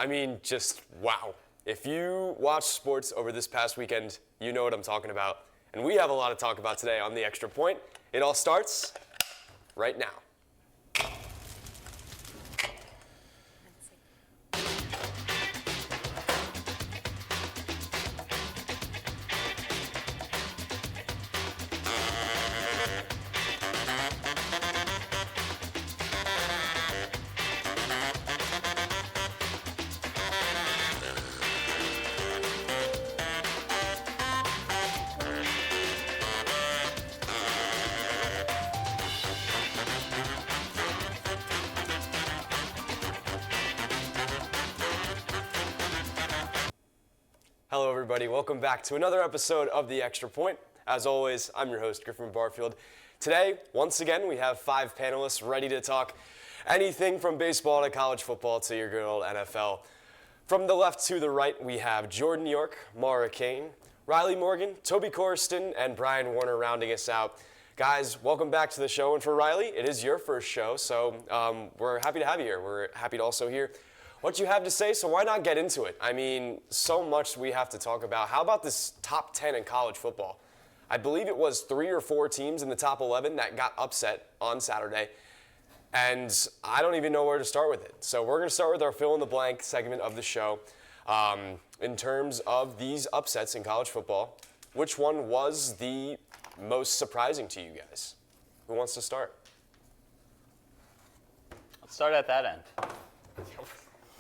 I mean, just wow. If you watched sports over this past weekend, you know what I'm talking about. And we have a lot to talk about today on The Extra Point. It all starts right now. Hello, everybody. Welcome back to another episode of The Extra Point. As always, I'm your host, Griffin Barfield. Today, once again, we have 5 panelists ready to talk anything from baseball to college football to your good old NFL. From the left to the right, we have Jordan York, Mara Kane, Riley Morgan, Toby Corriston, and Brian Warner rounding us out. Guys, welcome back to the show. And for Riley, it is your first show, so we're happy to have you here. We're happy to also hear what you have to say, so why not get into it? I mean, so much we have to talk about. How about this top 10 in college football? I believe it was 3 or 4 teams in the top 11 that got upset on Saturday, and I don't even know where to start with it. So we're going to start with our fill-in-the-blank segment of the show. In terms of these upsets in college football, which one was the most surprising to you guys? Who wants to start? Let's start at that end.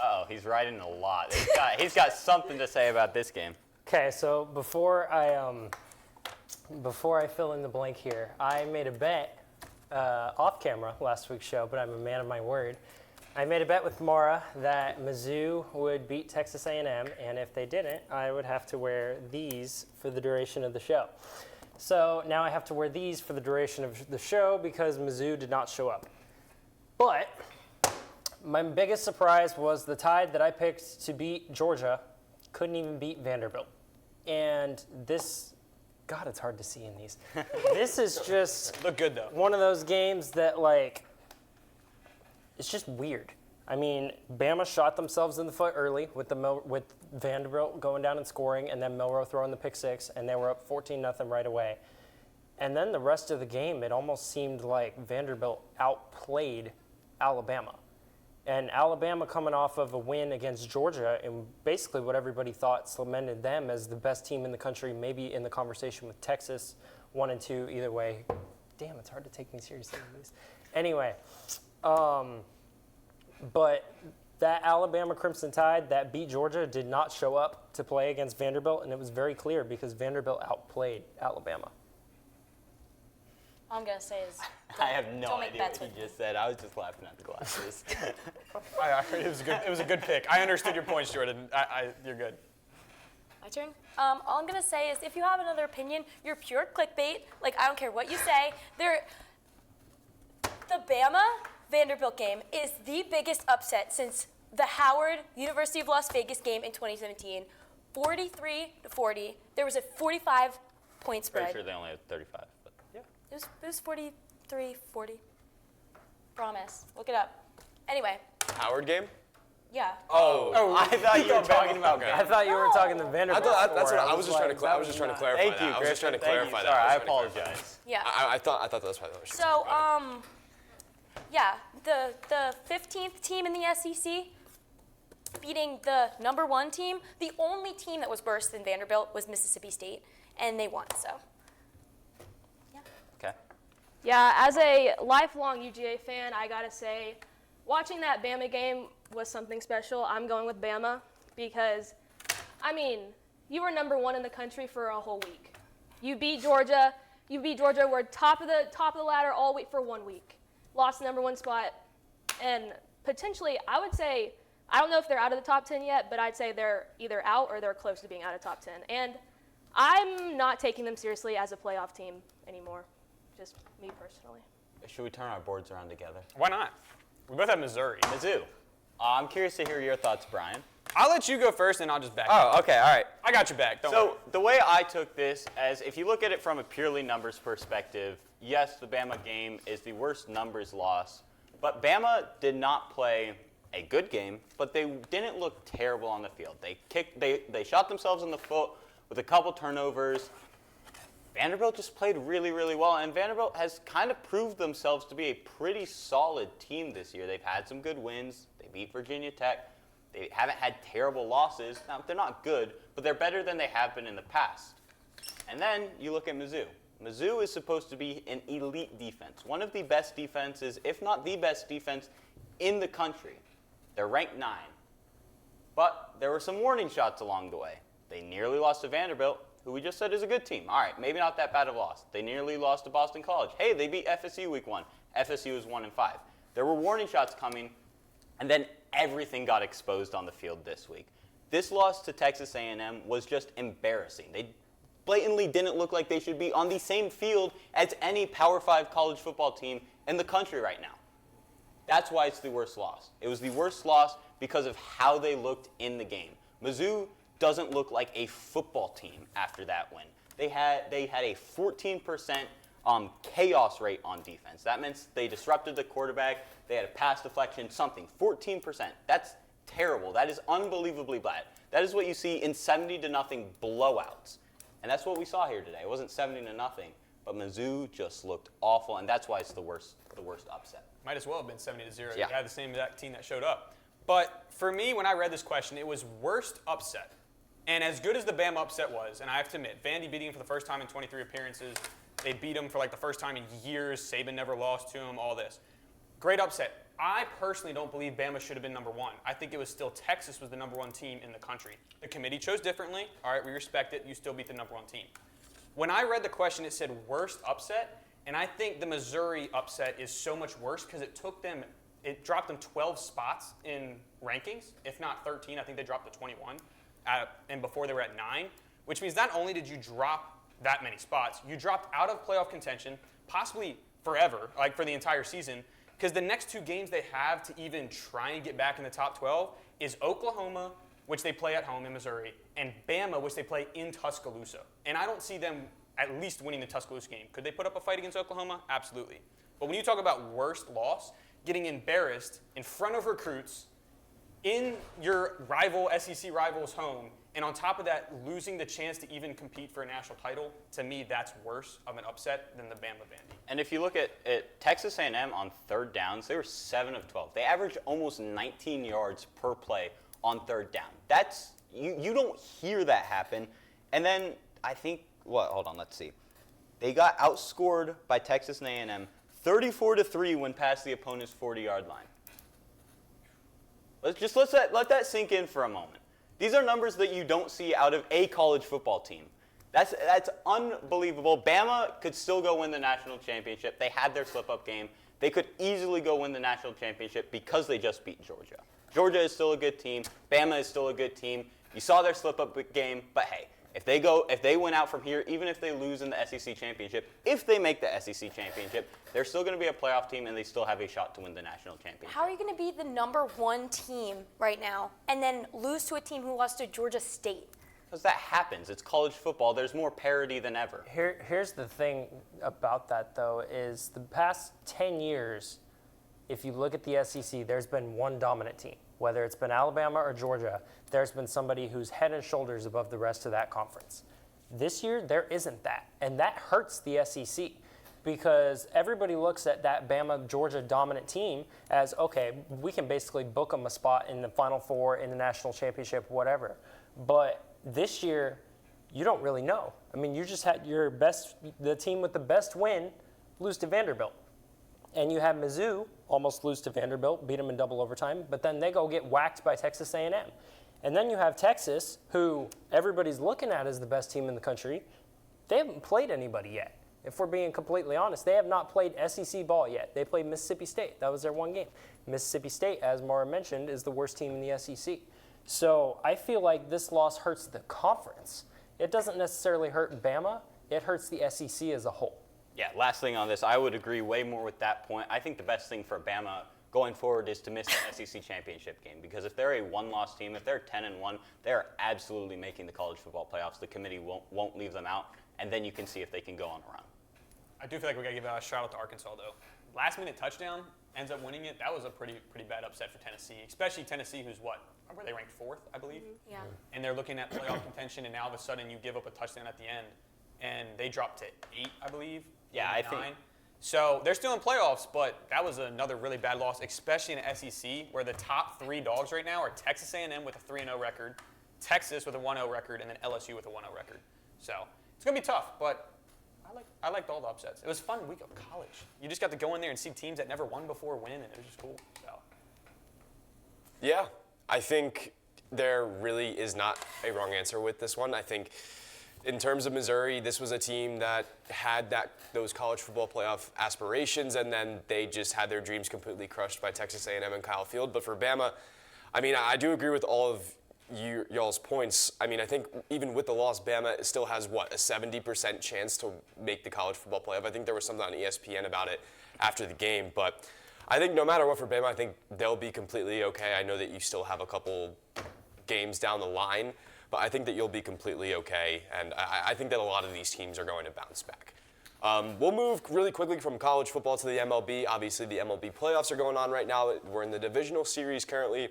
Uh-oh, he's writing a lot. He's got something to say about this game. Okay, so before I fill in the blank here, I made a bet off camera last week's show, but I'm a man of my word. I made a bet with Mara that Mizzou would beat Texas A&M, and if they didn't, I would have to wear these for the duration of the show. So now I have to wear these for the duration of the show because Mizzou did not show up. But my biggest surprise was the Tide that I picked to beat Georgia couldn't even beat Vanderbilt. And this, God, it's hard to see in these. This is just look good though. One of those games that, like, it's just weird. I mean, Bama shot themselves in the foot early with Vanderbilt going down and scoring, and then Milroe throwing the pick six, and they were up 14-0 right away. And then the rest of the game, it almost seemed like Vanderbilt outplayed Alabama. And Alabama coming off of a win against Georgia, and basically what everybody thought cemented them as the best team in the country, maybe in the conversation with Texas, 1 and 2, either way. Damn, it's hard to take me seriously in these. Anyway, but that Alabama Crimson Tide that beat Georgia did not show up to play against Vanderbilt, and it was very clear because Vanderbilt outplayed Alabama. All I'm going to say is I have no don't make idea bets what with he me. just said. I was just laughing at the glasses. It was a good pick. I understood your points, Jordan. You're good. My turn? All I'm going to say is if you have another opinion, you're pure clickbait. Like, I don't care what you say. The Bama-Vanderbilt game is the biggest upset since the Howard University of Las Vegas game in 2017. 43-40. There was a 45-point spread. Pretty sure they only had 35. But yeah. It was 43-40. Promise. Look it up. Anyway. Howard game? Yeah. Oh, I thought you were talking about Okay. I thought you were talking the I Vanderbilt. thought that's what score. I was just trying to. I was just trying to clarify Thank that. you, I was just trying to Griffin. clarify Thank that. you. Sorry, I was trying to clarify. apologize. Yeah. I thought that was probably. So, yeah, the 15th team in the SEC beating the number 1 team. The only team that was worse than Vanderbilt was Mississippi State, and they won. So, yeah. Okay. Yeah, as a lifelong UGA fan, I gotta say, watching that Bama game was something special. I'm going with Bama because, I mean, you were number 1 in the country for a whole week. You beat Georgia. We're top of the ladder all week for 1 week. Lost the number 1 spot, and potentially, I would say, I don't know if they're out of the top 10 yet, but I'd say they're either out or they're close to being out of top 10. And I'm not taking them seriously as a playoff team anymore, just me personally. Should we turn our boards around together? Why not? We both have Missouri. Mizzou. I'm curious to hear your thoughts, Brian. I'll let you go first, and I'll just back you. Oh, okay, all right. I got your back. Don't worry. So the way I took this, as if you look at it from a purely numbers perspective, yes, the Bama game is the worst numbers loss, but Bama did not play a good game, but they didn't look terrible on the field. They shot themselves in the foot with a couple turnovers. Vanderbilt just played really, really well, and Vanderbilt has kind of proved themselves to be a pretty solid team this year. They've had some good wins. They beat Virginia Tech. They haven't had terrible losses. Now, they're not good, but they're better than they have been in the past. And then you look at Mizzou. Mizzou is supposed to be an elite defense, one of the best defenses, if not the best defense in the country. They're ranked 9. But there were some warning shots along the way. They nearly lost to Vanderbilt, who we just said is a good team. All right, maybe not that bad of a loss. They nearly lost to Boston College. Hey, they beat FSU week 1. FSU is 1-5. There were warning shots coming, and then everything got exposed on the field this week. This loss to Texas A&M was just embarrassing. They blatantly didn't look like they should be on the same field as any Power 5 college football team in the country right now. That's why it's the worst loss. It was the worst loss because of how they looked in the game. Mizzou doesn't look like a football team after that win. They had a 14% chaos rate on defense. That means they disrupted the quarterback. They had a pass deflection, something. 14%. That's terrible. That is unbelievably bad. That is what you see in 70-0 blowouts. And that's what we saw here today. It wasn't 70-0, but Mizzou just looked awful, and that's why it's the worst upset. Might as well have been 70-0. Yeah. You had the same exact team that showed up. But for me, when I read this question, it was worst upset. And as good as the Bama upset was, and I have to admit, Vandy beating him for the first time in 23 appearances. They beat him for like the first time in years. Saban never lost to him, all this. Great upset. I personally don't believe Bama should have been number 1. I think it was still Texas was the number 1 team in the country. The committee chose differently. All right, we respect it. You still beat the number 1 team. When I read the question, it said worst upset, and I think the Missouri upset is so much worse because it dropped them 12 spots in rankings, if not 13. I think they dropped to 21, and before they were at 9, which means not only did you drop that many spots, you dropped out of playoff contention, possibly forever, like for the entire season, because the next 2 games they have to even try and get back in the top 12 is Oklahoma, which they play at home in Missouri, and Bama, which they play in Tuscaloosa. And I don't see them at least winning the Tuscaloosa game. Could they put up a fight against Oklahoma? Absolutely. But when you talk about worst loss, getting embarrassed in front of recruits in your rival, SEC rival's home, and on top of that, losing the chance to even compete for a national title, to me, that's worse of an upset than the Bama-Vandy. And if you look at Texas A&M on third downs, they were 7 of 12. They averaged almost 19 yards per play on third down. That's you don't hear that happen. And then I think hold on, let's see. They got outscored by Texas A&M 34-3 when past the opponent's 40-yard line. Let that sink in for a moment. These are numbers that you don't see out of a college football team. That's unbelievable. Bama could still go win the national championship. They had their slip-up game. They could easily go win the national championship because they just beat Georgia. Georgia is still a good team. Bama is still a good team. You saw their slip-up game, but hey, if they win out from here, even if they lose in the SEC championship, if they make the SEC championship, they're still going to be a playoff team and they still have a shot to win the national championship. How are you going to be the number 1 team right now and then lose to a team who lost to Georgia State? Because that happens. It's college football. There's more parity than ever. Here's the thing about that, though, is the past 10 years, if you look at the SEC, there's been one dominant team. Whether it's been Alabama or Georgia, there's been somebody who's head and shoulders above the rest of that conference. This year, there isn't that, and that hurts the SEC because everybody looks at that Bama-Georgia dominant team as, okay, we can basically book them a spot in the Final Four, in the national championship, whatever. But this year, you don't really know. I mean, you just had the team with the best win lose to Vanderbilt. And you have Mizzou almost lose to Vanderbilt, beat them in double overtime, but then they go get whacked by Texas A&M. And then you have Texas, who everybody's looking at as the best team in the country. They haven't played anybody yet. If we're being completely honest, they have not played SEC ball yet. They played Mississippi State. That was their one game. Mississippi State, as Mara mentioned, is the worst team in the SEC. So I feel like this loss hurts the conference. It doesn't necessarily hurt Bama. It hurts the SEC as a whole. Yeah, last thing on this, I would agree way more with that point. I think the best thing for Bama going forward is to miss the SEC championship game because if they're a one-loss team, if they're 10-1, they're absolutely making the college football playoffs. The committee won't leave them out, and then you can see if they can go on a run. I do feel like we got to give a shout out to Arkansas, though. Last-minute touchdown, ends up winning it. That was a pretty bad upset for Tennessee, especially Tennessee, who's what? Were they ranked 4th, I believe? Yeah. And they're looking at playoff contention, and now all of a sudden you give up a touchdown at the end, and they dropped to 8, I believe. Yeah, maybe I think. 9. So they're still in playoffs, but that was another really bad loss, especially in the SEC, where the top 3 dogs right now are Texas A&M with a 3-0 record, Texas with a 1-0 record, and then LSU with a 1-0 record. So it's gonna be tough, but I liked all the upsets. It was a fun week of college. You just got to go in there and see teams that never won before win, and it was just cool. So. Yeah, I think there really is not a wrong answer with this one. I think in terms of Missouri, this was a team that had those college football playoff aspirations, and then they just had their dreams completely crushed by Texas A&M and Kyle Field. But for Bama, I mean, I do agree with all of y'all's points. I mean, I think even with the loss, Bama still has, a 70% chance to make the college football playoff. I think there was something on ESPN about it after the game. But I think no matter what for Bama, I think they'll be completely okay. I know that you still have a couple games down the line, but I think that you'll be completely okay. And I think that a lot of these teams are going to bounce back. We'll move really quickly from college football to the MLB. Obviously, the MLB playoffs are going on right now. We're in the divisional series currently.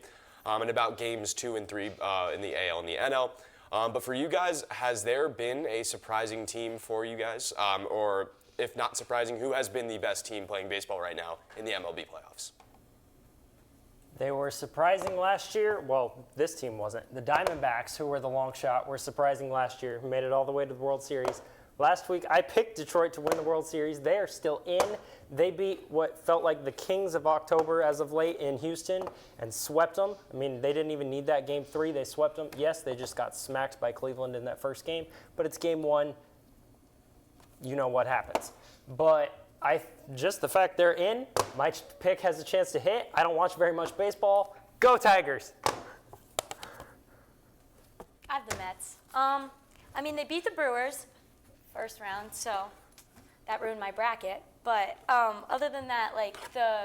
And about games 2 and 3 in the AL and the NL. But for you guys, has there been a surprising team for you guys? Or if not surprising, who has been the best team playing baseball right now in the MLB playoffs? They were surprising last year. Well, this team wasn't. The Diamondbacks, who were the long shot, were surprising last year, who made it all the way to the World Series. Last week, I picked Detroit to win the World Series. They are still in. They beat what felt like the Kings of October as of late in Houston and swept them. I mean, they didn't even need that Game 3. They swept them. Yes, they just got smacked by Cleveland in that first game, but it's Game 1. You know what happens. But just the fact they're in, my pick has a chance to hit. I don't watch very much baseball. Go Tigers! I have the Mets. I mean, they beat the Brewers first round, so that ruined my bracket. But other than that,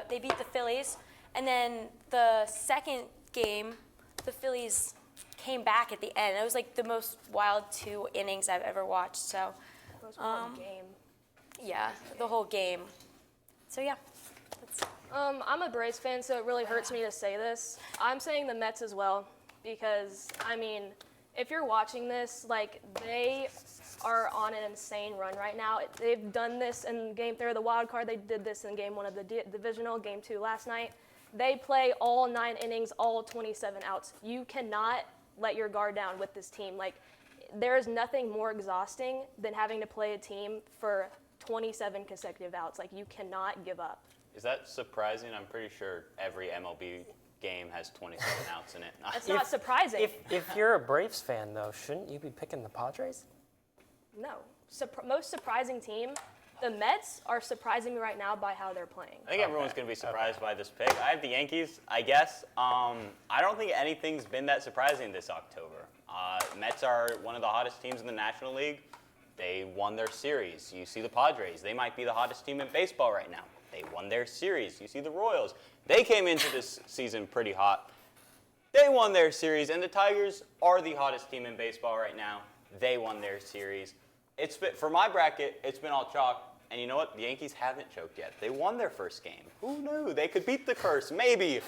they beat the Phillies, and then the second game, the Phillies came back at the end. It was like the most wild 2 innings I've ever watched. So, It was one game. yeah, the whole game. So yeah, I'm a Braves fan, so it really hurts me to say this. I'm saying the Mets as well because, I mean, if you're watching this, they are on an insane run right now. They've done this in Game 3 of the wild card. They did this in Game 1 of the divisional, Game 2 last night. They play all 9 innings, all 27 outs. You cannot let your guard down with this team. There is nothing more exhausting than having to play a team for 27 consecutive outs. You cannot give up. Is that surprising? I'm pretty sure every MLB game has 27 outs in it. That's not surprising. If you're a Braves fan, though, shouldn't you be picking the Padres? No. Most surprising team, the Mets are surprising me right now by how they're playing. I think everyone's going to be surprised by this pick. I have the Yankees, I guess. I don't think anything's been that surprising this October. Mets are one of the hottest teams in the National League. They won their series. You see the Padres. They might be the hottest team in baseball right now. They won their series. You see the Royals. They came into this season pretty hot. They won their series, and the Tigers are the hottest team in baseball right now. They won their series. For my bracket, it's been all chalk. And you know what? The Yankees haven't choked yet. They won their first game. Who knew? They could beat the curse, maybe.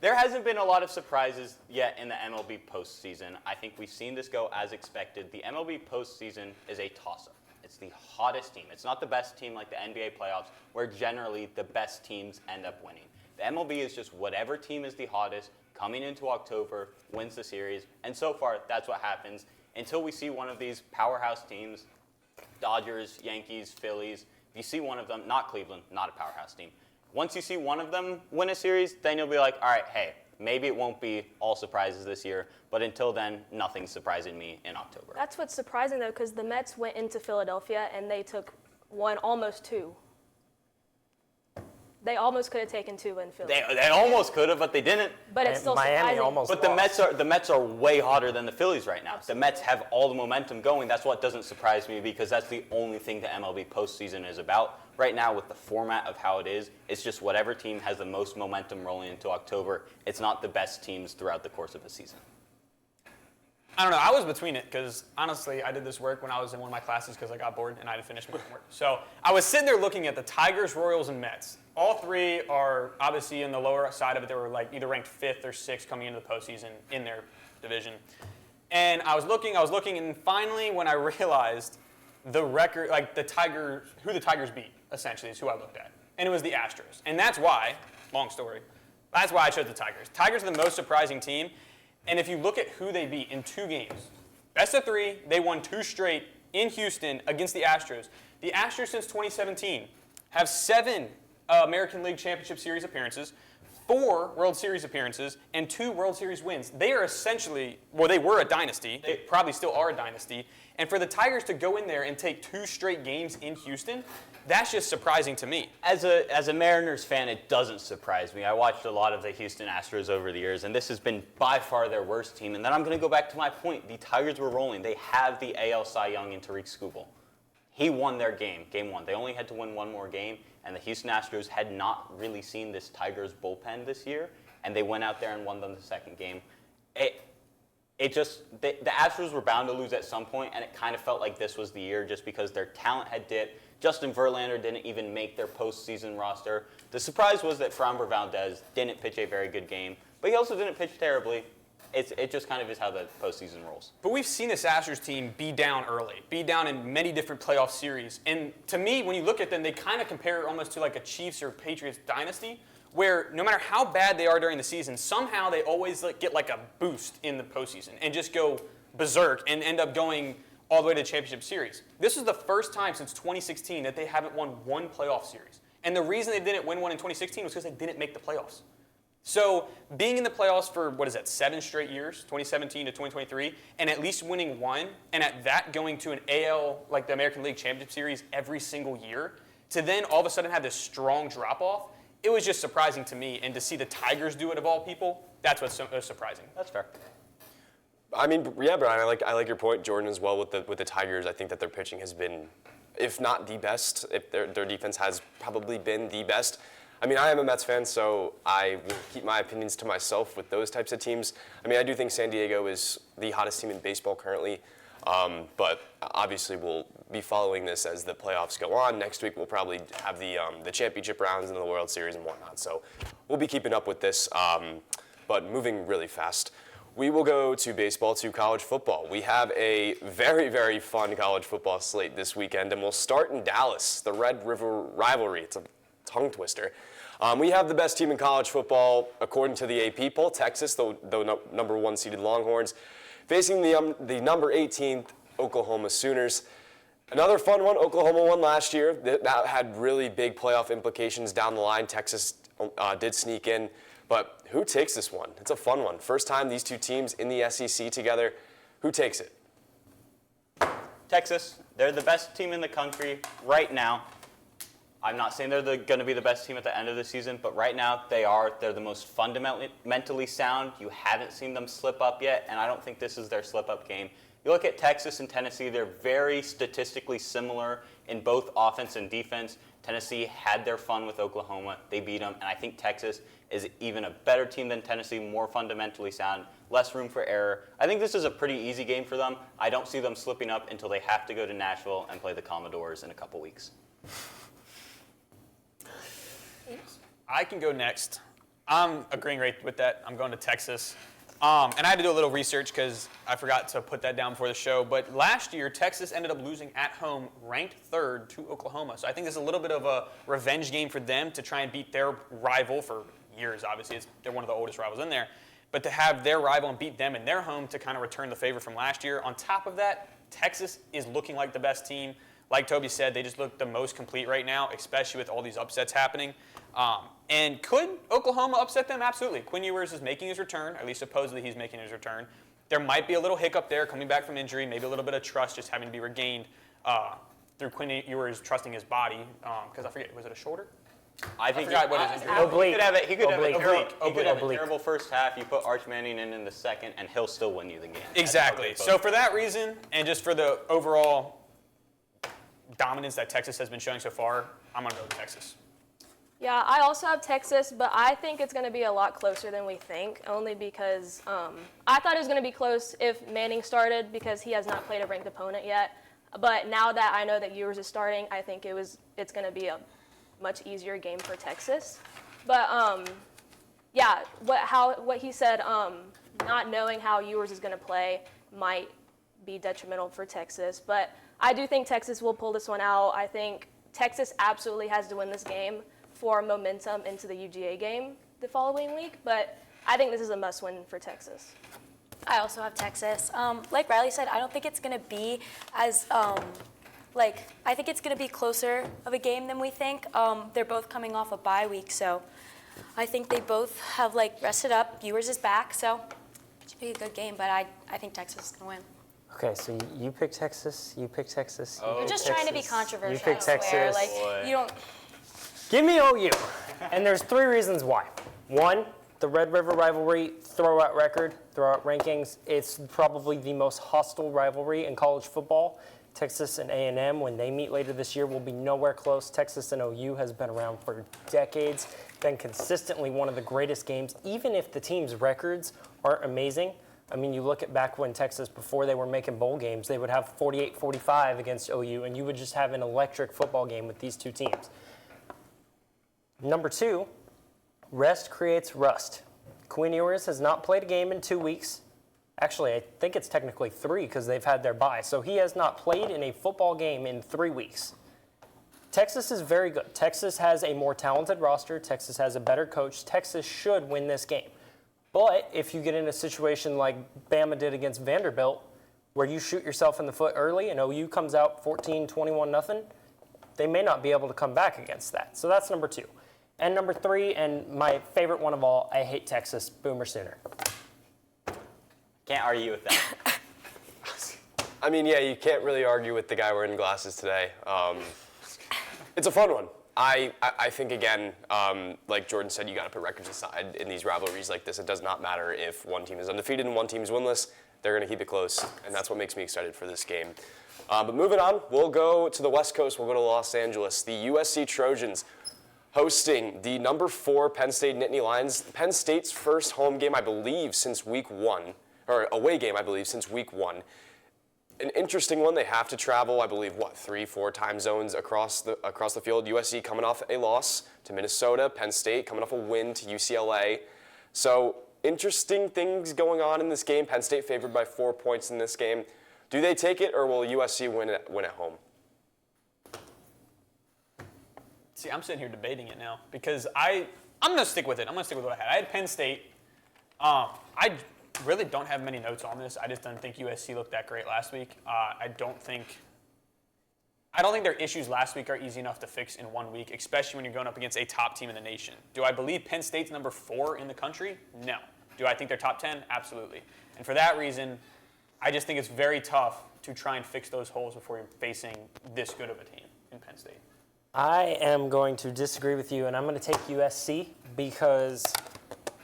There hasn't been a lot of surprises yet in the MLB postseason. I think we've seen this go as expected. The MLB postseason is a toss-up. It's the hottest team. It's not the best team like the NBA playoffs, where generally the best teams end up winning. The MLB is just whatever team is the hottest coming into October wins the series. And so far, that's what happens until we see one of these powerhouse teams, Dodgers, Yankees, Phillies. If you see one of them, not Cleveland, not a powerhouse team. Once you see one of them win a series, then you'll be like, all right, hey, maybe it won't be all surprises this year, but until then, nothing's surprising me in October. That's what's surprising, though, because the Mets went into Philadelphia and they took almost 2. They almost could have taken 2 in Philly. They almost could have, but they didn't. But it's still Miami surprising. almost But the lost. Mets are way hotter than the Phillies right now. Absolutely. The Mets have all the momentum going. That's what doesn't surprise me because that's the only thing the MLB postseason is about. Right now, with the format of how it is, it's just whatever team has the most momentum rolling into October. It's not the best teams throughout the course of a season. I don't know. I was between it because, honestly, I did this work when I was in one of my classes because I got bored and I had to finish my homework. So I was sitting there looking at the Tigers, Royals, and Mets. All three are obviously in the lower side of it. They were like either ranked 5th or 6th coming into the postseason in their division. And I was looking, and finally when I realized the record, like who the Tigers beat, essentially, is who I looked at. And it was the Astros. And that's why, long story, that's why I chose the Tigers. Tigers are the most surprising team. And if you look at who they beat in 2 games, best of 3, they won 2 straight in Houston against the Astros. The Astros since 2017 have 7 American League Championship Series appearances, 4 World Series appearances, and 2 World Series wins. They are essentially, well, they were a dynasty. They probably still are a dynasty. And for the Tigers to go in there and take 2 straight games in Houston, that's just surprising to me. As a Mariners fan, it doesn't surprise me. I watched a lot of the Houston Astros over the years, and this has been by far their worst team. And then I'm going to go back to my point. The Tigers were rolling. They have the AL Cy Young in Tariq Skubal. He won their game 1. They only had to win 1 more game, and the Houston Astros had not really seen this Tigers bullpen this year, and they went out there and won them the second game. The Astros were bound to lose at some point, and it kind of felt like this was the year just because their talent had dipped. Justin Verlander didn't even make their postseason roster. The surprise was that Framber Valdez didn't pitch a very good game, but he also didn't pitch terribly. It just kind of is how the postseason rolls. But we've seen this Astros team be down early, be down in many different playoff series. And to me, when you look at them, they kind of compare it almost to like a Chiefs or Patriots dynasty, where no matter how bad they are during the season, somehow they always get like a boost in the postseason and just go berserk and end up going all the way to the championship series. This is the first time since 2016 that they haven't won 1 playoff series. And the reason they didn't win one in 2016 was because they didn't make the playoffs. So being in the playoffs for, 7 straight years, 2017 to 2023, and at least winning 1, and at that going to an AL, like the American League Championship Series every single year, to then all of a sudden have this strong drop-off, it was just surprising to me. And to see the Tigers do it of all people, that's what's so surprising. That's fair. I mean, yeah, Brian, I like your point, Jordan, as well with the Tigers. I think that their pitching has been, if not the best, if their defense has probably been the best. I mean, I am a Mets fan, so I will keep my opinions to myself with those types of teams. I mean, I do think San Diego is the hottest team in baseball currently, but obviously we'll be following this as the playoffs go on. Next week we'll probably have the championship rounds and the World Series and whatnot, so we'll be keeping up with this, but moving really fast. We will go to baseball, to college football. We have a very, very fun college football slate this weekend, and we'll start in Dallas, the Red River rivalry. It's a tongue twister. We have the best team in college football, according to the AP poll, Texas, the number 1 seeded Longhorns, facing the number 18th Oklahoma Sooners. Another fun one, Oklahoma won last year. That had really big playoff implications down the line. Texas did sneak in. But who takes this one? It's a fun one. First time these 2 teams in the SEC together. Who takes it? Texas, they're the best team in the country right now. I'm not saying they're going to be the best team at the end of the season, but right now they are. They're the most fundamentally sound. You haven't seen them slip up yet, and I don't think this is their slip-up game. You look at Texas and Tennessee, they're very statistically similar in both offense and defense. Tennessee had their fun with Oklahoma. They beat them, and I think Texas is even a better team than Tennessee, more fundamentally sound, less room for error. I think this is a pretty easy game for them. I don't see them slipping up until they have to go to Nashville and play the Commodores in a couple weeks. I can go next. I'm agreeing right with that. I'm going to Texas. And I had to do a little research because I forgot to put that down before the show. But last year, Texas ended up losing at home, ranked 3rd to Oklahoma. So I think this is a little bit of a revenge game for them to try and beat their rival for years. Obviously, they're one of the oldest rivals in there. But to have their rival and beat them in their home to kind of return the favor from last year. On top of that, Texas is looking like the best team. Like Toby said, they just look the most complete right now, especially with all these upsets happening. And could Oklahoma upset them? Absolutely. Quinn Ewers is making his return, at least supposedly he's making his return. There might be a little hiccup there coming back from injury, maybe a little bit of trust just having to be regained through Quinn Ewers trusting his body. Because I forget, was it a shoulder? I think forgot what his injury was. Oblique. He could have a Oblique. terrible first half. You put Arch Manning in the second, and he'll still win you the game. Exactly. So for that reason, and just for the overall dominance that Texas has been showing so far, I'm going to go with Texas. Yeah, I also have Texas, but I think it's going to be a lot closer than we think, only because I thought it was going to be close if Manning started because he has not played a ranked opponent yet. But now that I know that Ewers is starting, I think it's going to be a much easier game for Texas. But yeah, what he said, not knowing how Ewers is going to play might be detrimental for Texas. But I do think Texas will pull this one out. I think Texas absolutely has to win this game for momentum into the UGA game the following week. But I think this is a must-win for Texas. I also have Texas. Like Riley said, I don't think it's going to be as I think it's going to be closer of a game than we think. They're both coming off a bye week, so I think they both have rested up. Ewers is back, so it should be a good game. But I think Texas is going to win. Okay, so you pick Texas. You pick Texas. Oh. You're just trying to be controversial. You pick I swear. Texas. You don't. Give me OU. And there's 3 reasons why. 1, the Red River rivalry, throwout record, throwout rankings. It's probably the most hostile rivalry in college football. Texas and A&M, when they meet later this year, will be nowhere close. Texas and OU has been around for decades, been consistently one of the greatest games, even if the team's records aren't amazing. I mean, you look at back when Texas, before they were making bowl games, they would have 48-45 against OU, and you would just have an electric football game with these 2 teams. Number 2, rest creates rust. Quinn Ewers has not played a game in 2 weeks. Actually, I think it's technically 3 because they've had their bye. So he has not played in a football game in 3 weeks. Texas is very good. Texas has a more talented roster. Texas has a better coach. Texas should win this game. But if you get in a situation like Bama did against Vanderbilt, where you shoot yourself in the foot early and OU comes out 14-21-0, they may not be able to come back against that. So that's number 2. And number 3, and my favorite one of all, I hate Texas, Boomer Sooner. Can't argue with that. I mean, yeah, you can't really argue with the guy wearing glasses today. It's a fun one. I think, again, like Jordan said, you got to put records aside in these rivalries like this. It does not matter if one team is undefeated and one team is winless. They're going to keep it close, and that's what makes me excited for this game. But moving on, we'll go to the West Coast. We'll go to Los Angeles. The USC Trojans hosting the number 4 Penn State Nittany Lions. Penn State's first home game, I believe, since week 1. Or away game, I believe, since week 1. An interesting one. They have to travel, I believe, 3-4 time zones across the field. USC coming off a loss to Minnesota. Penn State coming off a win to UCLA. So interesting things going on in this game. Penn State favored by 4 points in this game. Do they take it, or will USC win at home? See, I'm sitting here debating it now because I'm going to stick with it. I'm going to stick with what I had. I had Penn State. I really don't have many notes on this. I just don't think USC looked that great last week. I don't think their issues last week are easy enough to fix in 1 week, especially when you're going up against a top team in the nation. Do I believe Penn State's number 4 in the country? No. Do I think they're top 10? Absolutely. And for that reason, I just think it's very tough to try and fix those holes before you're facing this good of a team in Penn State. I am going to disagree with you, and I'm going to take USC because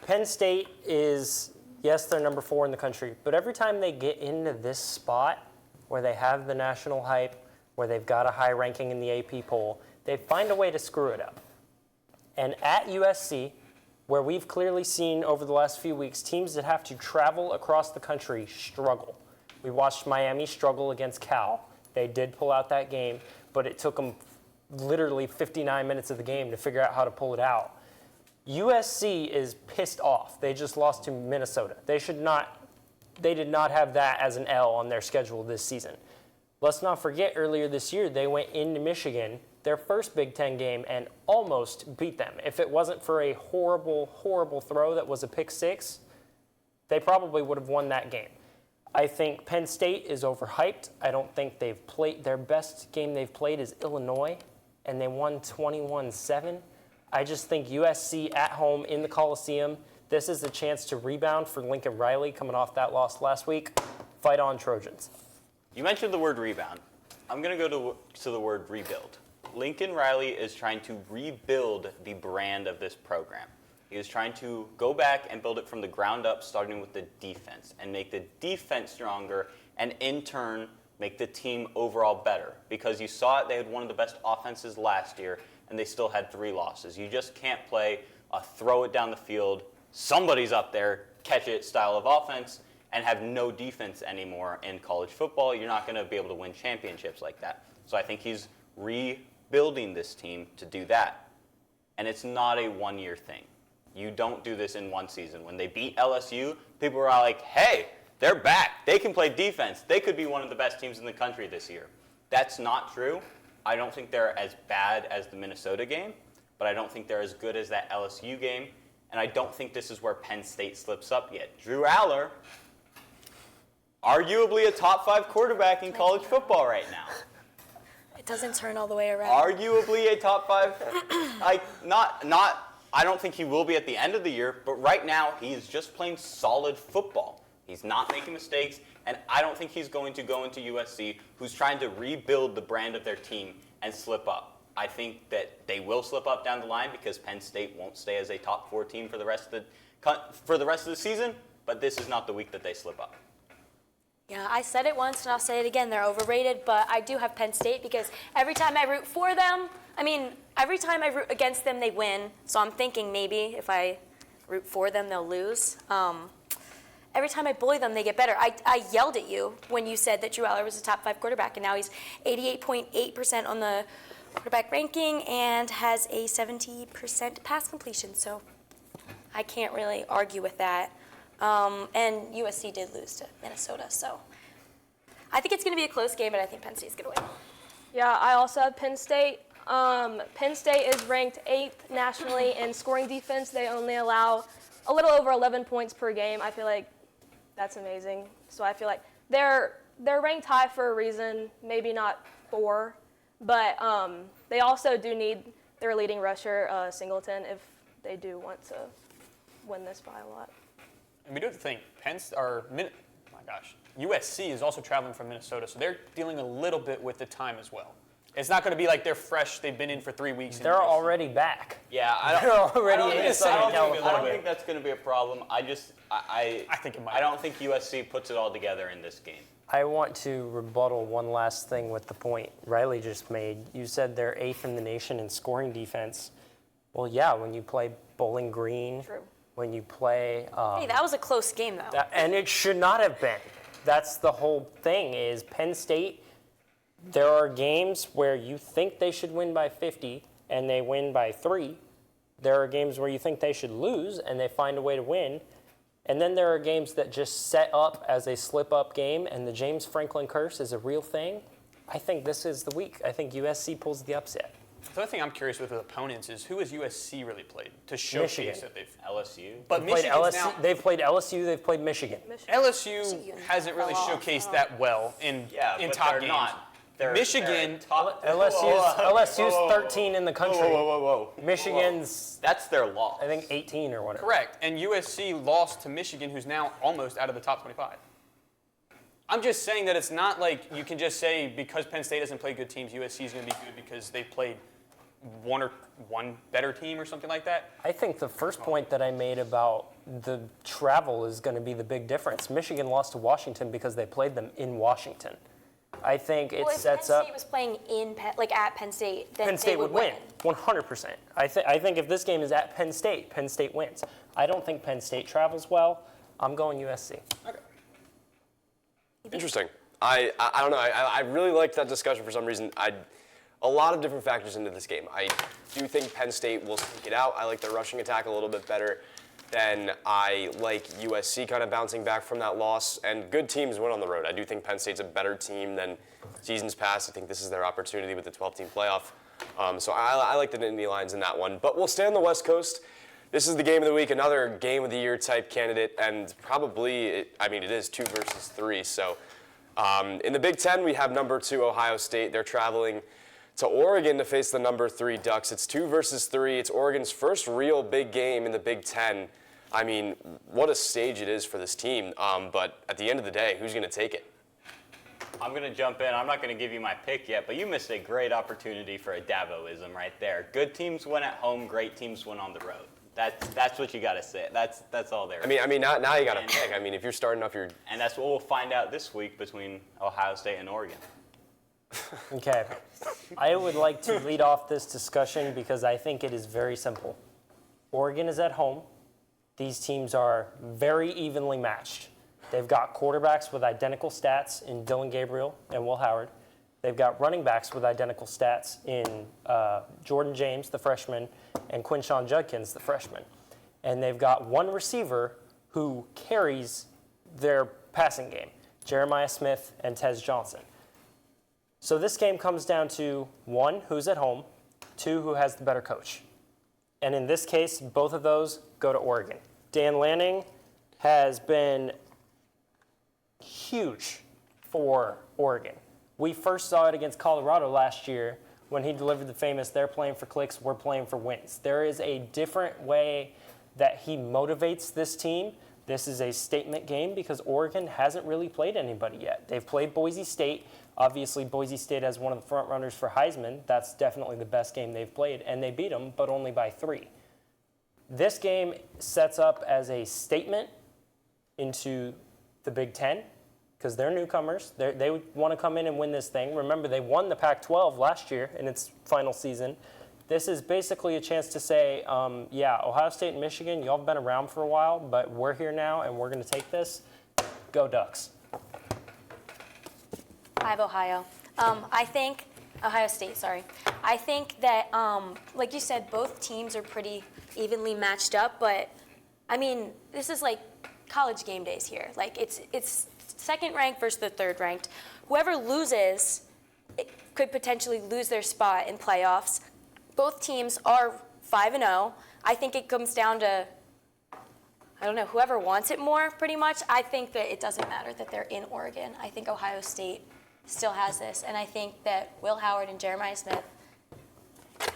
Penn State is, yes, they're number 4 in the country, but every time they get into this spot where they have the national hype, where they've got a high ranking in the AP poll, they find a way to screw it up. And at USC, where we've clearly seen over the last few weeks, teams that have to travel across the country struggle. We watched Miami struggle against Cal. They did pull out that game, but it took them literally 59 minutes of the game to figure out how to pull it out. USC is pissed off. They just lost to Minnesota. They did not have that as an L on their schedule this season. Let's not forget earlier this year, they went into Michigan, their first Big Ten game, and almost beat them. If it wasn't for a horrible, horrible throw that was a pick 6, they probably would have won that game. I think Penn State is overhyped. I don't think they've played. Their best game they've played is Illinois, and they won 21-7. I just think USC at home in the Coliseum, this is a chance to rebound for Lincoln Riley coming off that loss last week. Fight on, Trojans. You mentioned the word rebound. I'm going to go to the word rebuild. Lincoln Riley is trying to rebuild the brand of this program. He is trying to go back and build it from the ground up, starting with the defense, and make the defense stronger, and in turn, make the team overall better. Because you saw it, they had one of the best offenses last year, and they still had 3 losses. You just can't play a throw it down the field, somebody's up there, catch it style of offense, and have no defense anymore in college football. You're not going to be able to win championships like that. So I think he's rebuilding this team to do that. and it's not a one-year thing. You don't do this in one season. When they beat LSU, people were all like, hey, they're back. They can play defense. They could be one of the best teams in the country this year. That's not true. I don't think they're as bad as the Minnesota game, but I don't think they're as good as that LSU game, and I don't think this is where Penn State slips up yet. Drew Aller, arguably a top 5 quarterback in college football right now. It doesn't turn all the way around. Arguably a top 5, I don't think he will be at the end of the year, but right now he is just playing solid football. He's not making mistakes, and I don't think he's going to go into USC, who's trying to rebuild the brand of their team, and slip up. I think that they will slip up down the line because Penn State won't stay as a top 4 team for the rest of the season, but this is not the week that they slip up. Yeah, I said it once and I'll say it again. They're overrated, but I do have Penn State because every time I root for them, every time I root against them, they win. So I'm thinking maybe if I root for them, they'll lose. Every time I bully them, they get better. I yelled at you when you said that Drew Aller was a top 5 quarterback, and now he's 88.8% on the quarterback ranking and has a 70% pass completion. So I can't really argue with that. And USC did lose to Minnesota, so I think it's going to be a close game, but I think Penn State's going to win. Yeah, I also have Penn State. Penn State is ranked 8th nationally in scoring defense. They only allow a little over 11 points per game. I feel like that's amazing. So I feel like they're ranked high for a reason, maybe not 4, but they also do need their leading rusher, Singleton, if they do want to win this by a lot. And we do have to think, USC is also traveling from Minnesota, so they're dealing a little bit with the time as well. It's not going to be like they're fresh, they've been in for 3 weeks. They're already back. Yeah, They're already in I Southern don't California. think that's going to be a problem. I think it might. I don't think USC puts it all together in this game. I want to rebuttal one last thing with the point Riley just made. You said they're 8th in the nation in scoring defense. Well, yeah, when you play Bowling Green, True. when you play... Hey, that was a close game, though. and it should not have been. That's the whole thing is Penn State, there are games where you think they should win by 50 and they win by 3. There are games where you think they should lose and they find a way to win. And then there are games that just set up as a slip-up game, and the James Franklin curse is a real thing. I think this is the week. I think USC pulls the upset. The other thing I'm curious with opponents is who has USC really played to showcase Michigan. that they've... LSU. But They've played LSU, they've played Michigan. LSU hasn't really showcased that well in top games. Michigan, LSU's 13 in the country. Whoa. Michigan's, That's their loss. I think, 18 or whatever. correct, and USC lost to Michigan, who's now almost out of the top 25. I'm just saying that it's not like you can just say because Penn State doesn't play good teams, USC is going to be good because they played one better team or something like that. I think the first point that I made about the travel is going to be the big difference. Michigan lost to Washington because they played them in Washington. I think it sets up. If Penn State was playing at Penn State, then Penn State they would win, 100%. I think if this game is at Penn State wins. I don't think Penn State travels well. I'm going USC. Okay. Interesting. I don't know. I really liked that discussion for some reason. A lot of different factors into this game. I do think Penn State will sneak it out. I like their rushing attack a little bit better than I like USC kind of bouncing back from that loss. And good teams win on the road. I do think Penn State's a better team than seasons past. I think this is their opportunity with the 12-team playoff. So I like the Nittany Lions in that one. But we'll stay on the West Coast. This is the game of the week, another game of the year type candidate, and probably, it is 2 versus 3. So in the Big Ten, we have number 2 Ohio State. They're traveling to Oregon to face the number 3 Ducks. It's 2 versus 3. It's Oregon's first real big game in the Big Ten. I mean, what a stage it is for this team. But at the end of the day, who's going to take it? I'm going to jump in. I'm not going to give you my pick yet, but you missed a great opportunity for a Davoism right there. Good teams win at home. Great teams win on the road. That's what you got to say. That's all there. Now you got to pick. If you're starting off your... And that's what we'll find out this week between Ohio State and Oregon. Okay. I would like to lead off this discussion because I think it is very simple. Oregon is at home. These teams are very evenly matched. They've got quarterbacks with identical stats in Dylan Gabriel and Will Howard. They've got running backs with identical stats in Jordan James, the freshman, and Quinshon Judkins, the freshman. And they've got one receiver who carries their passing game, Jeremiah Smith and Tez Johnson. So this game comes down to, one, who's at home, two, who has the better coach. And in this case, both of those go to Oregon. Dan Lanning has been huge for Oregon. We first saw it against Colorado last year when he delivered the famous, they're playing for clicks, we're playing for wins. There is a different way that he motivates this team. This is a statement game because Oregon hasn't really played anybody yet. They've played Boise State. Obviously, Boise State has one of the front runners for Heisman. That's definitely the best game they've played, and they beat them, but only by 3. This game sets up as a statement into the Big Ten because they're newcomers. They want to come in and win this thing. Remember, they won the Pac-12 last year in its final season. This is basically a chance to say, yeah, Ohio State and Michigan, y'all have been around for a while, but we're here now and we're going to take this. Go Ducks. I have Ohio. Ohio State, sorry. I think that, like you said, both teams are pretty evenly matched up, but, I mean, this is like college game days here. Like, it's second ranked versus the third ranked. Whoever loses could potentially lose their spot in playoffs. Both teams are 5-0. I think it comes down to, I don't know, whoever wants it more, pretty much. I think that it doesn't matter that they're in Oregon. I think Ohio State still has this, and I think that Will Howard and Jeremiah Smith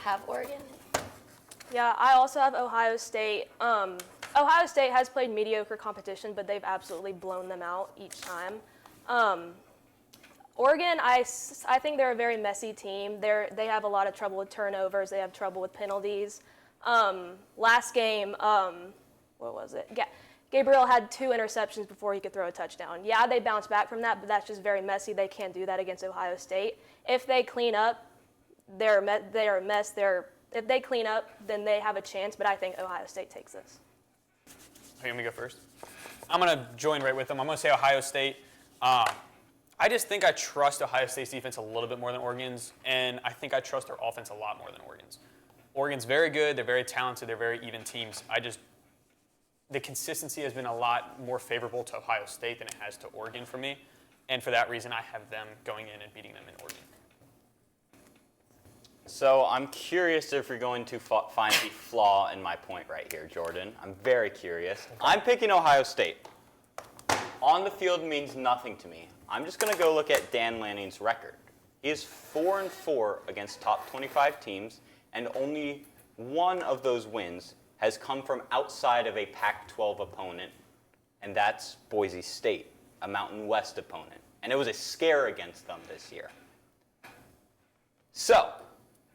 have Oregon. Yeah, I also have Ohio State. Ohio State has played mediocre competition, but they've absolutely blown them out each time. Oregon, I think they're a very messy team. They have a lot of trouble with turnovers. They have trouble with penalties. Last game, what was it? Gabriel had 2 interceptions before he could throw a touchdown. Yeah, they bounced back from that, but that's just very messy. They can't do that against Ohio State. If they clean up, they're a mess. If they clean up, then they have a chance, but I think Ohio State takes this. You want me to go first? I'm going to join right with them. I'm going to say Ohio State. I just think I trust Ohio State's defense a little bit more than Oregon's, and I think I trust their offense a lot more than Oregon's. Oregon's very good. They're very talented. They're very even teams. The consistency has been a lot more favorable to Ohio State than it has to Oregon for me, and for that reason, I have them going in and beating them in Oregon. So I'm curious if you're going to find the flaw in my point right here, Jordan. I'm very curious. Okay. I'm picking Ohio State. On the field means nothing to me. I'm just going to go look at Dan Lanning's record. He is 4-4 against top 25 teams, and only one of those wins has come from outside of a Pac-12 opponent, and that's Boise State, a Mountain West opponent. And it was a scare against them this year. So,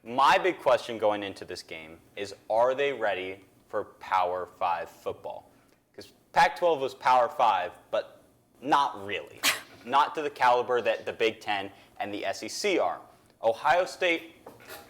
my big question going into this game is, are they ready for Power 5 football? Because Pac-12 was Power 5, but not really. Not to the caliber that the Big Ten and the SEC are. Ohio State,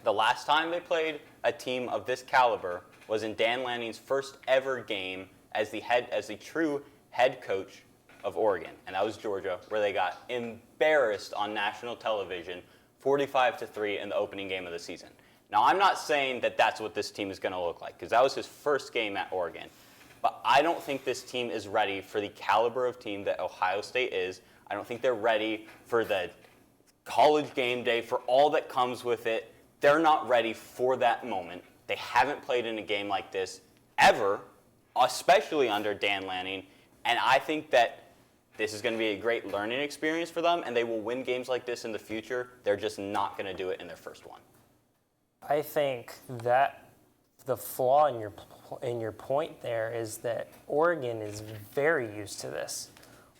the last time they played a team of this caliber was in Dan Lanning's first ever game as the true head coach of Oregon, and that was Georgia, where they got embarrassed on national television 45-3 in the opening game of the season. Now, I'm not saying that that's what this team is going to look like, because that was his first game at Oregon. But I don't think this team is ready for the caliber of team that Ohio State is. I don't think they're ready for the college game day, for all that comes with it. They're not ready for that moment. They haven't played in a game like this ever, especially under Dan Lanning. And I think that this is going to be a great learning experience for them, and they will win games like this in the future. They're just not going to do it in their first one. I think that the flaw in your point there is that Oregon is very used to this.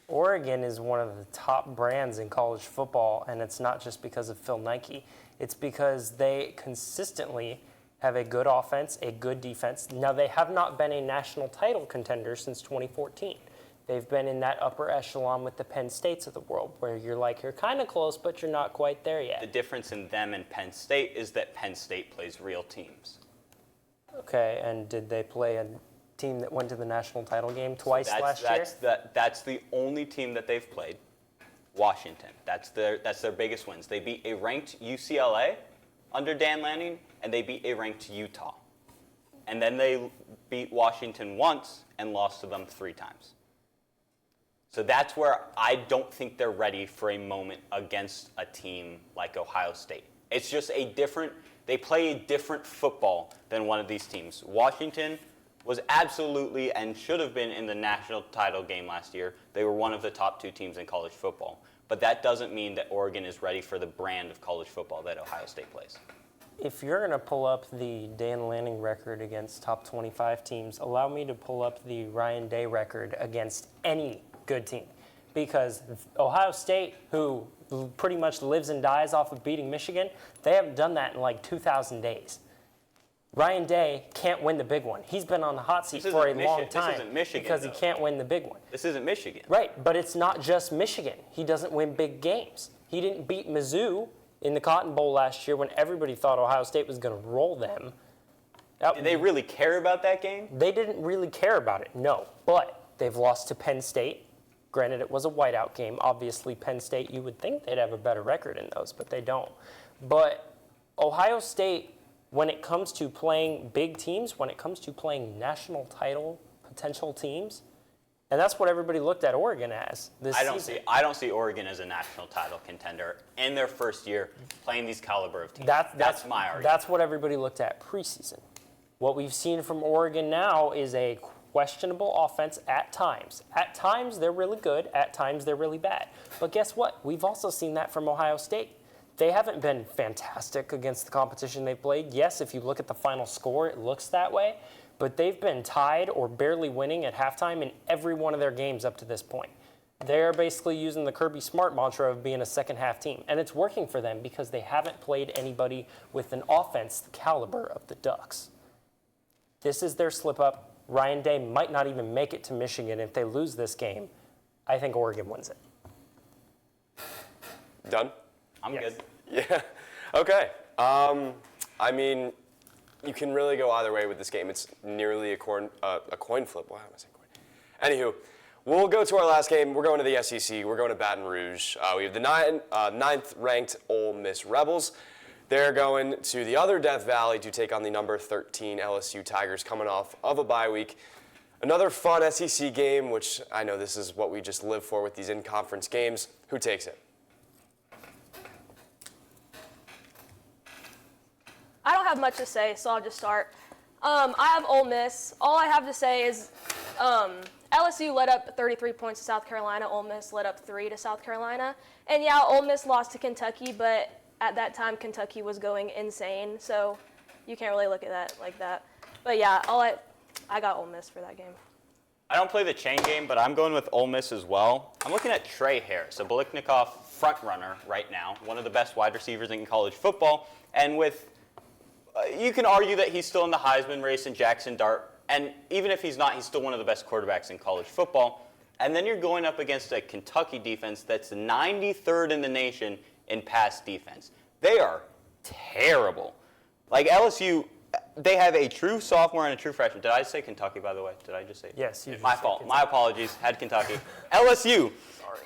Oregon is one of the top brands in college football, and it's not just because of Phil Nike. It's because they consistently have a good offense, a good defense. Now, they have not been a national title contender since 2014. They've been in that upper echelon with the Penn States of the world, where you're kind of close, but you're not quite there yet. The difference in them and Penn State is that Penn State plays real teams. Okay, and did they play a team that went to the national title game twice last year? That's the only team that they've played. Washington. That's their biggest wins. They beat a ranked UCLA under Dan Lanning, and they beat a ranked Utah. And then they beat Washington once and lost to them 3 times. So that's where I don't think they're ready for a moment against a team like Ohio State. It's just they play a different football than one of these teams. Washington was absolutely and should have been in the national title game last year. They were one of the top 2 teams in college football. But that doesn't mean that Oregon is ready for the brand of college football that Ohio State plays. If you're going to pull up the Dan Lanning record against top 25 teams, allow me to pull up the Ryan Day record against any good team. Because Ohio State, who pretty much lives and dies off of beating Michigan, they haven't done that in like 2,000 days. Ryan Day can't win the big one. He's been on the hot seat for a long time. This isn't Michigan, because he can't win the big one. This isn't Michigan. Right, but it's not just Michigan. He doesn't win big games. He didn't beat Mizzou in the Cotton Bowl last year when everybody thought Ohio State was going to roll them. Did they really care about that game? They didn't really care about it, no. But they've lost to Penn State. Granted, it was a whiteout game. Obviously, Penn State, you would think they'd have a better record in those, but they don't. But Ohio State, when it comes to playing big teams, when it comes to playing national title potential teams, and that's what everybody looked at Oregon as this season. I don't see Oregon as a national title contender in their first year playing these caliber of teams. That's my argument. That's what everybody looked at preseason. What we've seen from Oregon now is a questionable offense at times. At times, they're really good. At times, they're really bad. But guess what? We've also seen that from Ohio State. They haven't been fantastic against the competition they've played. Yes, if you look at the final score, it looks that way. But they've been tied or barely winning at halftime in every one of their games up to this point. They're basically using the Kirby Smart mantra of being a second-half team. And it's working for them because they haven't played anybody with an offense the caliber of the Ducks. This is their slip-up. Ryan Day might not even make it to Michigan if they lose this game. I think Oregon wins it. Done? I'm good. Yeah. Okay. I mean, you can really go either way with this game. It's nearly a coin flip. Why am I saying coin? Anywho, we'll go to our last game. We're going to the SEC. We're going to Baton Rouge. We have the ninth-ranked Ole Miss Rebels. They're going to the other Death Valley to take on the number 13 LSU Tigers coming off of a bye week. Another fun SEC game, which I know this is what we just live for with these in-conference games. Who takes it? I don't have much to say, so I'll just start. I have Ole Miss. All I have to say is LSU led up 33 points to South Carolina. Ole Miss led up 3 to South Carolina. And yeah, Ole Miss lost to Kentucky, but at that time Kentucky was going insane, so you can't really look at that like that. But yeah, I got Ole Miss for that game. I don't play the chain game, but I'm going with Ole Miss as well. I'm looking at Trey Harris, a Biletnikoff front runner right now, one of the best wide receivers in college football, and with you can argue that he's still in the Heisman race and Jackson Dart, and even if he's not, he's still one of the best quarterbacks in college football. And then you're going up against a Kentucky defense that's 93rd in the nation in pass defense. They are terrible. Like LSU, they have a true sophomore and a true freshman. Did I say Kentucky, by the way? Did I just say? Yes, you My fault. My apologies. Had Kentucky. LSU.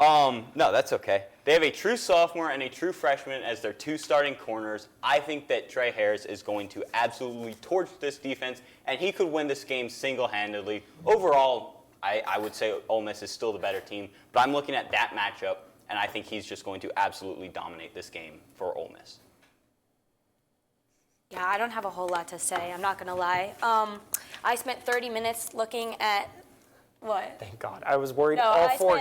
No, that's okay. They have a true sophomore and a true freshman as their 2 starting corners. I think that Trey Harris is going to absolutely torch this defense, and he could win this game single-handedly. Overall, I would say Ole Miss is still the better team, but I'm looking at that matchup, and I think he's just going to absolutely dominate this game for Ole Miss. Yeah, I don't have a whole lot to say. I'm not going to lie. I spent 30 minutes looking at what? Thank God. I was worried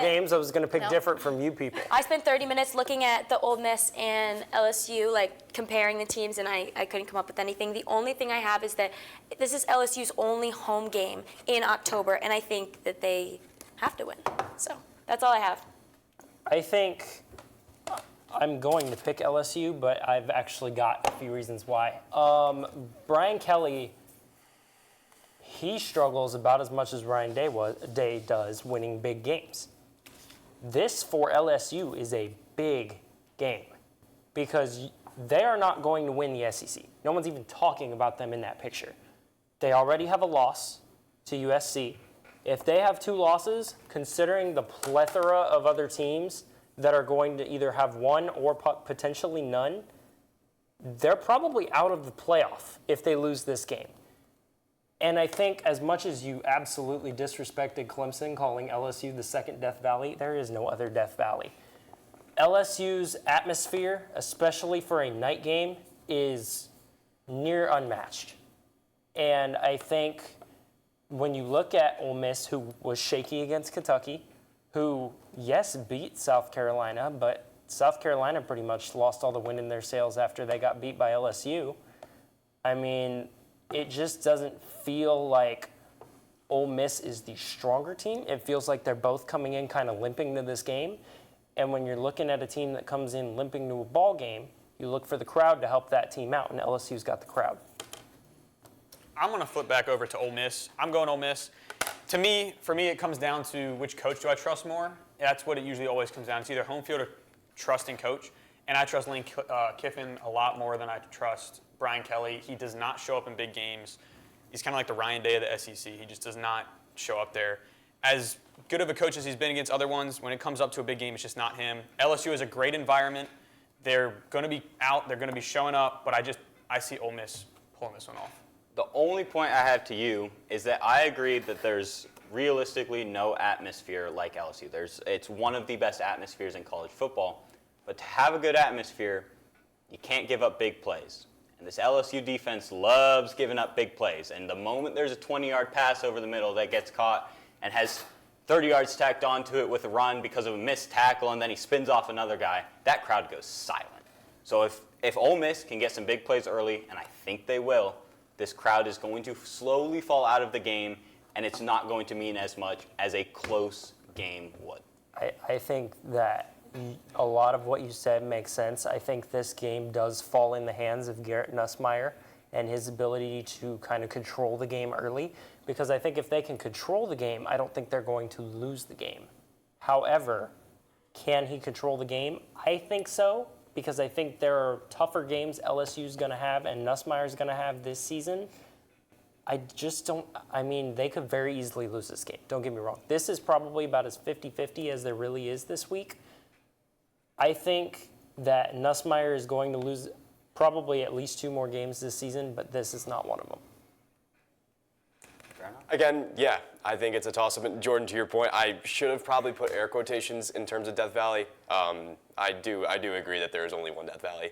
games I was going to pick different from you people. I spent 30 minutes looking at the Ole Miss and LSU, like comparing the teams, and I couldn't come up with anything. The only thing I have is that this is LSU's only home game in October, and I think that they have to win. So that's all I have. I think I'm going to pick LSU, but I've actually got a few reasons why. Brian Kelly, he struggles about as much as Ryan Day does winning big games. This, for LSU, is a big game because they are not going to win the SEC. No one's even talking about them in that picture. They already have a loss to USC. If they have 2 losses, considering the plethora of other teams that are going to either have one or potentially none, they're probably out of the playoff if they lose this game. And I think as much as you absolutely disrespected Clemson calling LSU the second Death Valley, there is no other Death Valley. LSU's atmosphere, especially for a night game, is near unmatched. And I think when you look at Ole Miss, who was shaky against Kentucky, who, yes, beat South Carolina, but South Carolina pretty much lost all the wind in their sails after they got beat by LSU. I mean, it just doesn't feel like Ole Miss is the stronger team. It feels like they're both coming in kind of limping to this game. And when you're looking at a team that comes in limping to a ball game, you look for the crowd to help that team out, and LSU's got the crowd. I'm going to flip back over to Ole Miss. I'm going Ole Miss. For me, it comes down to which coach do I trust more. That's what it usually always comes down to. It's either home field or trusting coach. And I trust Lane Kiffin a lot more than I trust Brian Kelly. He does not show up in big games. He's kind of like the Ryan Day of the SEC. He just does not show up there. As good of a coach as he's been against other ones, when it comes up to a big game, it's just not him. LSU is a great environment. They're going to be out. They're going to be showing up. But I see Ole Miss pulling this one off. The only point I have to you is that I agree that there's realistically no atmosphere like LSU. It's one of the best atmospheres in college football. But to have a good atmosphere, you can't give up big plays. And this LSU defense loves giving up big plays. And the moment there's a 20-yard pass over the middle that gets caught and has 30 yards tacked onto it with a run because of a missed tackle, and then he spins off another guy, that crowd goes silent. So if Ole Miss can get some big plays early, and I think they will, this crowd is going to slowly fall out of the game, and it's not going to mean as much as a close game would. I think that a lot of what you said makes sense. I think this game does fall in the hands of Garrett Nussmeier and his ability to kind of control the game early, because I think if they can control the game, I don't think they're going to lose the game. However, can he control the game? I think so, because I think there are tougher games LSU's going to have and Nussmeier's going to have this season. I just don't, I mean, they could very easily lose this game. Don't get me wrong. This is probably about as 50-50 as there really is this week. I think that Nussmeier is going to lose probably at least 2 more games this season, but this is not one of them. Again, yeah, I think it's a toss-up. And Jordan, to your point, I should have probably put air quotations in terms of Death Valley. I do agree that there is only one Death Valley.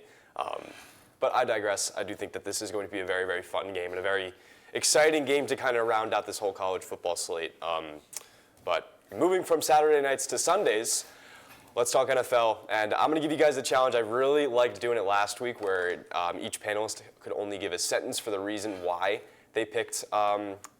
But I digress. I do think that this is going to be a very, very fun game and a very exciting game to kind of round out this whole college football slate. But moving from Saturday nights to Sundays, let's talk NFL. And I'm going to give you guys a challenge. I really liked doing it last week, where each panelist could only give a sentence for the reason why they picked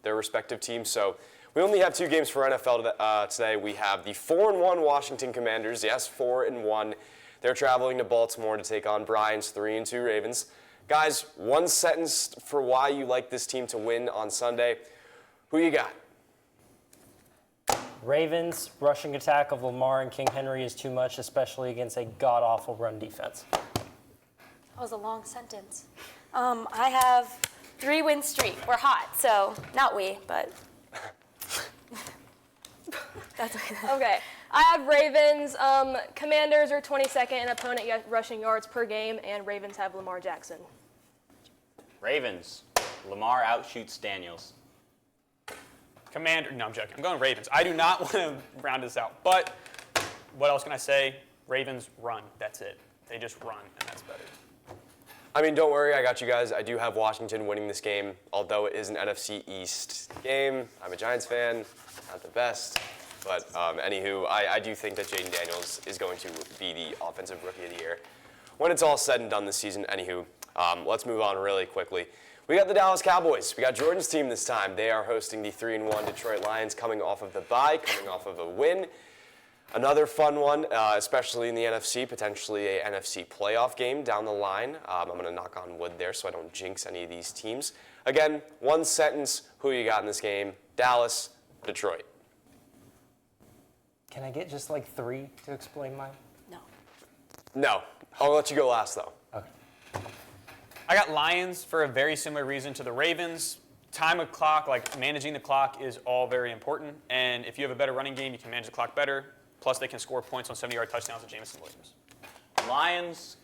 their respective teams. So we only have 2 games for NFL today. We have the 4-1 Washington Commanders. Yes, 4-1. They're traveling to Baltimore to take on Brian's 3-2 Ravens. Guys, one sentence for why you like this team to win on Sunday. Who you got? Ravens, rushing attack of Lamar and King Henry is too much, especially against a god-awful run defense. That was a long sentence. I have 3-win streak. We're hot, so not we, but that's Okay. I have Ravens. Commanders are 22nd in opponent rushing yards per game, and Ravens have Lamar Jackson. Ravens. Lamar outshoots Daniels. No, I'm joking. I'm going Ravens. I do not want to round this out. But what else can I say? Ravens run. That's it. They just run, and that's better. I mean, don't worry, I got you guys. I do have Washington winning this game, although it is an NFC East game. I'm a Giants fan, not the best. But anywho, I do think that Jaden Daniels is going to be the Offensive Rookie of the Year when it's all said and done this season. Anywho, let's move on really quickly. We got the Dallas Cowboys. We got Jordan's team this time. They are hosting the 3-1 Detroit Lions, coming off of the bye, coming off of a win. Another fun one, especially in the NFC, potentially a NFC playoff game down the line. I'm going to knock on wood there so I don't jinx any of these teams. Again, one sentence, who you got in this game? Dallas, Detroit. Can I get just like 3 to explain mine? no. No. I'll let you go last, though. Okay. I got Lions for a very similar reason to the Ravens. Time of clock, like managing the clock, is all very important. And if you have a better running game, you can manage the clock better. plus they can score points on 70-yard touchdowns with Jameson Williams. Lions,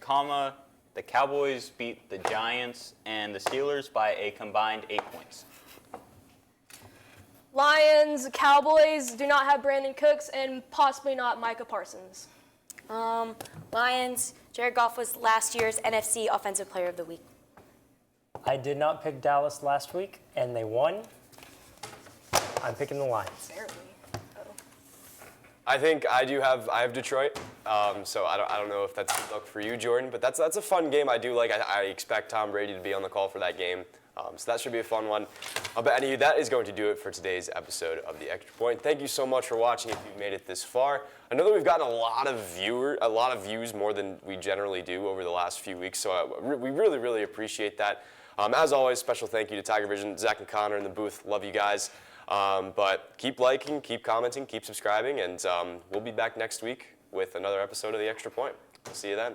the Cowboys beat the Giants and the Steelers by a combined 8 points. Lions, Cowboys do not have Brandon Cooks and possibly not Micah Parsons. Lions, Jared Goff was last year's NFC Offensive Player of the Week. I did not pick Dallas last week, and they won. I'm picking the Lions. Barely. I think I have Detroit, so I don't know if that's good luck for you, Jordan, but that's a fun game. I do like. I expect Tom Brady to be on the call for that game, so that should be a fun one. But anyway, that is going to do it for today's episode of The Extra Point. Thank you so much for watching. If you've made it this far, I know that we've gotten a lot of views more than we generally do over the last few weeks, so we really appreciate that. As always, special thank you to Tigervision, Zach and Connor in the booth. Love you guys. But keep liking, keep commenting, keep subscribing, and we'll be back next week with another episode of The Extra Point. We'll see you then.